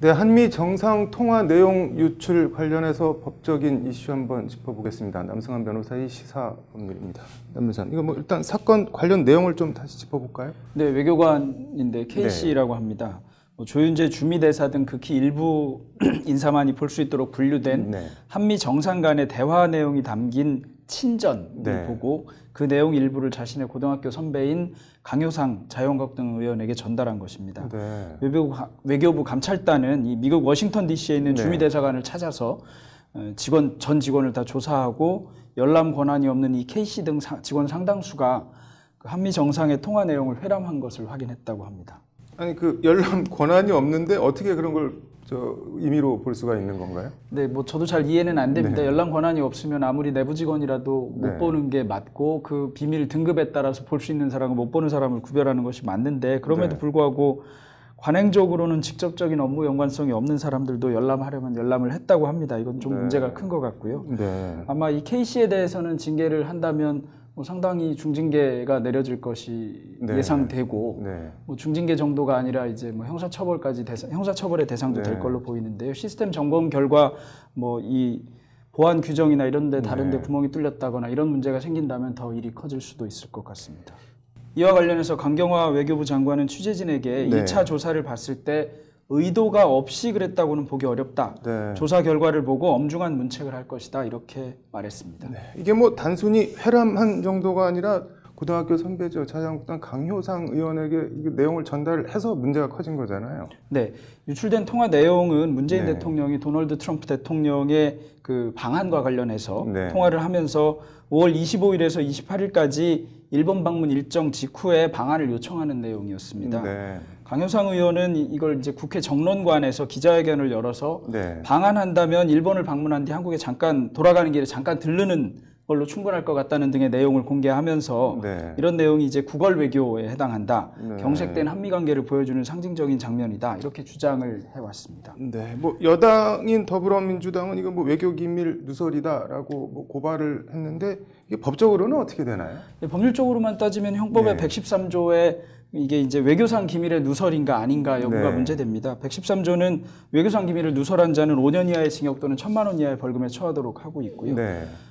네, 한미 정상 통화 내용 유출 관련해서 법적인 이슈 한번 짚어보겠습니다. 남승환 변호사의 시사법률입니다. 남 변호사, 이거 뭐 일단 사건 관련 내용을 좀 다시 짚어볼까요? 네, 외교관인데 K씨라고 합니다. 조윤재 주미대사 등 극히 일부 인사만이 볼 수 있도록 분류된 한미 정상 간의 대화 내용이 담긴 친전을 보고 그 내용 일부를 자신의 고등학교 선배인 강효상 자유한국당 등 의원에게 전달한 것입니다. 외교부 감찰단은 이 미국 워싱턴 DC에 있는 주미대사관을 찾아서 전 직원을 다 조사하고 열람 권한이 없는 이 K씨 등 직원 상당수가 그 한미 정상의 통화 내용을 회람한 것을 확인했다고 합니다. 아니 그 열람 권한이 없는데 어떻게 그런 걸 임의로 볼 수가 있는 건가요? 네, 뭐 저도 잘 이해는 안 됩니다. 열람 권한이 없으면 아무리 내부 직원이라도 못 보는 게 맞고 그 비밀 등급에 따라서 볼 수 있는 사람과 못 보는 사람을 구별하는 것이 맞는데 그럼에도 불구하고 관행적으로는 직접적인 업무 연관성이 없는 사람들도 열람하려면 열람을 했다고 합니다. 이건 좀 문제가 큰 것 같고요. 아마 이 K씨에 대해서는 징계를 한다면 상당히 중징계가 내려질 것이 예상되고 뭐 중징계 정도가 아니라 이제 뭐 형사처벌의 대상도 될 걸로 보이는데요. 시스템 점검 결과 뭐 이 보안 규정이나 이런 데 다른 데 구멍이 뚫렸다거나 이런 문제가 생긴다면 더 일이 커질 수도 있을 것 같습니다. 이와 관련해서 강경화 외교부 장관은 취재진에게 2차 조사를 봤을 때 의도가 없이 그랬다고는 보기 어렵다. 조사 결과를 보고 엄중한 문책을 할 것이다. 이렇게 말했습니다. 이게 뭐 단순히 회람한 정도가 아니라 고등학교 선배죠. 자유한국당 강효상 의원에게 이 내용을 전달해서 문제가 커진 거잖아요. 네. 유출된 통화 내용은 문재인 대통령이 도널드 트럼프 대통령의 그 방한과 관련해서 통화를 하면서 5월 25일에서 28일까지 일본 방문 일정 직후에 방한을 요청하는 내용이었습니다. 강효상 의원은 이걸 이제 국회 정론관에서 기자회견을 열어서 방한한다면 일본을 방문한 뒤 한국에 잠깐 돌아가는 길에 잠깐 들르는 걸로 충분할 것 같다는 등의 내용을 공개하면서 이런 내용이 이제 구걸 외교에 해당한다. 경색된 한미 관계를 보여주는 상징적인 장면이다. 이렇게 주장을 해왔습니다. 뭐 여당인 더불어민주당은 이거 뭐 외교기밀 누설이다라고 뭐 고발을 했는데 이게 법적으로는 어떻게 되나요? 법률적으로만 따지면 형법의 113조에 이게 이제 외교상 기밀의 누설인가 아닌가 여부가 문제됩니다. 113조는 외교상 기밀을 누설한 자는 5년 이하의 징역 또는 1,000만 원 이하의 벌금에 처하도록 하고 있고요.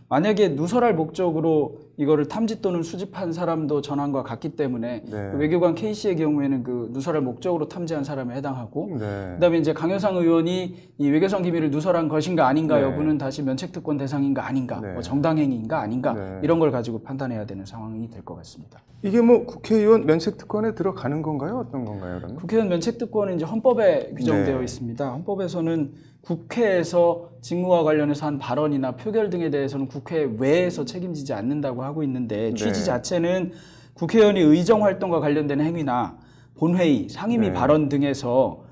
만약에 누설할 목적으로 이거를 탐지 또는 수집한 사람도 전환과 같기 때문에 그 외교관 K씨의 경우에는 그 누설할 목적으로 탐지한 사람에 해당하고 그다음에 이제 강효상 의원이 이 외교상 기밀을 누설한 것인가 아닌가 여부는 다시 면책특권 대상인가 아닌가 뭐 정당행위인가 아닌가 이런 걸 가지고 판단해야 되는 상황이 될 것 같습니다. 이게 뭐 국회의원 면책특권에 들어가는 건가요? 어떤 건가요? 그러면? 국회의원 면책특권은 이제 헌법에 규정되어 있습니다. 헌법에서는 국회에서 직무와 관련해서 한 발언이나 표결 등에 대해서는 국회 외에서 책임지지 않는다고 하고 있는데 취지 자체는 국회의원이 의정활동과 관련된 행위나 본회의, 상임위 발언 등에서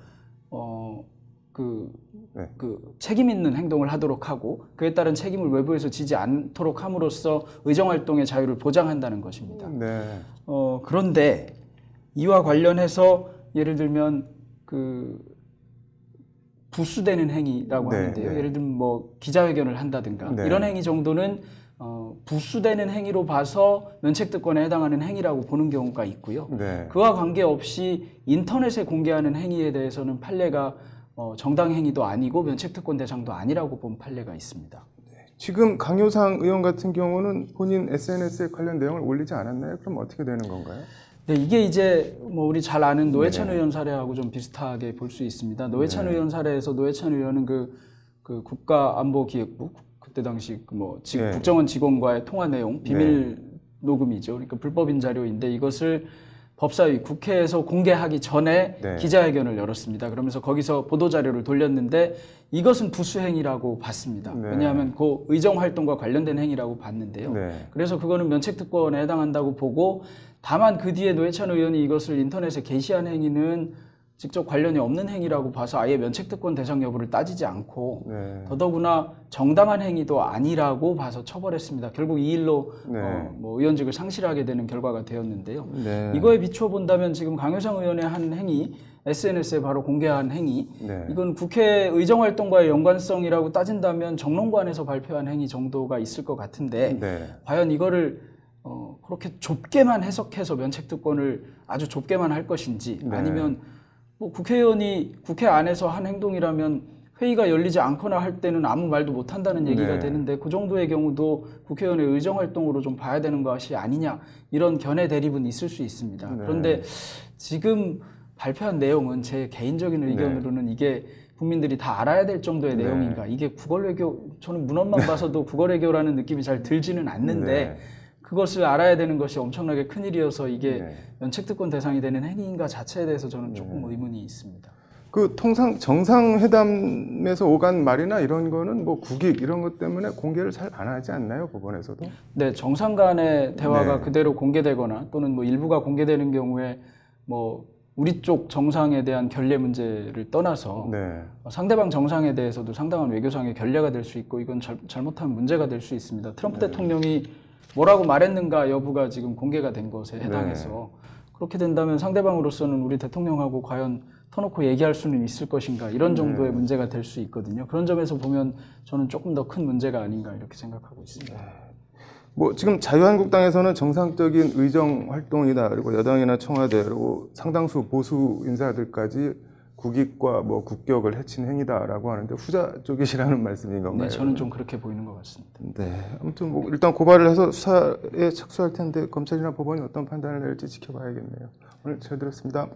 책임 있는 행동을 하도록 하고 그에 따른 책임을 외부에서 지지 않도록 함으로써 의정활동의 자유를 보장한다는 것입니다. 그런데 이와 관련해서 예를 들면 그 부수되는 행위라고 하는데요. 예를 들면 뭐 기자회견을 한다든가 이런 행위 정도는 부수되는 행위로 봐서 면책특권에 해당하는 행위라고 보는 경우가 있고요. 그와 관계없이 인터넷에 공개하는 행위에 대해서는 판례가 정당행위도 아니고 면책특권 대상도 아니라고 본 판례가 있습니다. 지금 강효상 의원 같은 경우는 본인 SNS에 관련 내용을 올리지 않았나요? 그럼 어떻게 되는 건가요? 네, 이게 이제 뭐 우리 잘 아는 노회찬 의원 사례하고 좀 비슷하게 볼 수 있습니다. 노회찬 의원 사례에서 노회찬 의원은 그 국가안보기획부 그때 당시 국정원 직원과의 통화 내용 비밀 녹음이죠. 그러니까 불법인 자료인데 이것을 법사위 국회에서 공개하기 전에 기자회견을 열었습니다. 그러면서 거기서 보도자료를 돌렸는데 이것은 부수행위라고 봤습니다. 왜냐하면 그 의정활동과 관련된 행위라고 봤는데요. 그래서 그거는 면책특권에 해당한다고 보고 다만 그 뒤에 노회찬 의원이 이것을 인터넷에 게시한 행위는 직접 관련이 없는 행위라고 봐서 아예 면책특권 대상 여부를 따지지 않고 더더구나 정당한 행위도 아니라고 봐서 처벌했습니다. 결국 이 일로 의원직을 상실하게 되는 결과가 되었는데요. 이거에 비추어 본다면 지금 강효상 의원의 한 행위, SNS에 바로 공개한 행위, 이건 국회 의정활동과의 연관성이라고 따진다면 정론관에서 발표한 행위 정도가 있을 것 같은데 과연 이거를 그렇게 좁게만 해석해서 면책특권을 아주 좁게만 할 것인지 아니면 뭐 국회의원이 국회 안에서 한 행동이라면 회의가 열리지 않거나 할 때는 아무 말도 못 한다는 얘기가 네. 되는데 그 정도의 경우도 국회의원의 의정 활동으로 좀 봐야 되는 것이 아니냐 이런 견해 대립은 있을 수 있습니다. 네. 그런데 지금 발표한 내용은 제 개인적인 의견으로는 이게 국민들이 다 알아야 될 정도의 네. 내용인가. 이게 국어외교, 저는 문헌만 봐서도 국어외교라는 느낌이 잘 들지는 않는데 네. 그것을 알아야 되는 것이 엄청나게 큰일이어서 이게 네. 면책특권 대상이 되는 행위인가 자체에 대해서 저는 조금 의문이 있습니다. 그 통상 정상회담에서 오간 말이나 이런 거는 뭐 국익 이런 것 때문에 공개를 잘 안 하지 않나요, 법원에서도? 네, 정상 간의 대화가 네. 그대로 공개되거나 또는 뭐 일부가 공개되는 경우에 뭐 우리 쪽 정상에 대한 결례 문제를 떠나서 네. 상대방 정상에 대해서도 상당한 외교상의 결례가 될 수 있고 이건 잘못하면 문제가 될 수 있습니다. 트럼프 대통령이 뭐라고 말했는가 여부가 지금 공개가 된 것에 해당해서 그렇게 된다면 상대방으로서는 우리 대통령하고 과연 터놓고 얘기할 수는 있을 것인가 이런 정도의 문제가 될 수 있거든요. 그런 점에서 보면 저는 조금 더 큰 문제가 아닌가 이렇게 생각하고 있습니다. 뭐 지금 자유한국당에서는 정상적인 의정 활동이다. 그리고 여당이나 청와대 그리고 상당수 보수 인사들까지 국익과 뭐 국격을 해친 행위다라고 하는데 후자 쪽이시라는 말씀인 건가요? 네, 저는 좀 그렇게 보이는 것 같습니다. 네, 아무튼 뭐 일단 고발을 해서 수사에 착수할 텐데 검찰이나 법원이 어떤 판단을 내릴지 지켜봐야겠네요. 오늘 잘 들었습니다.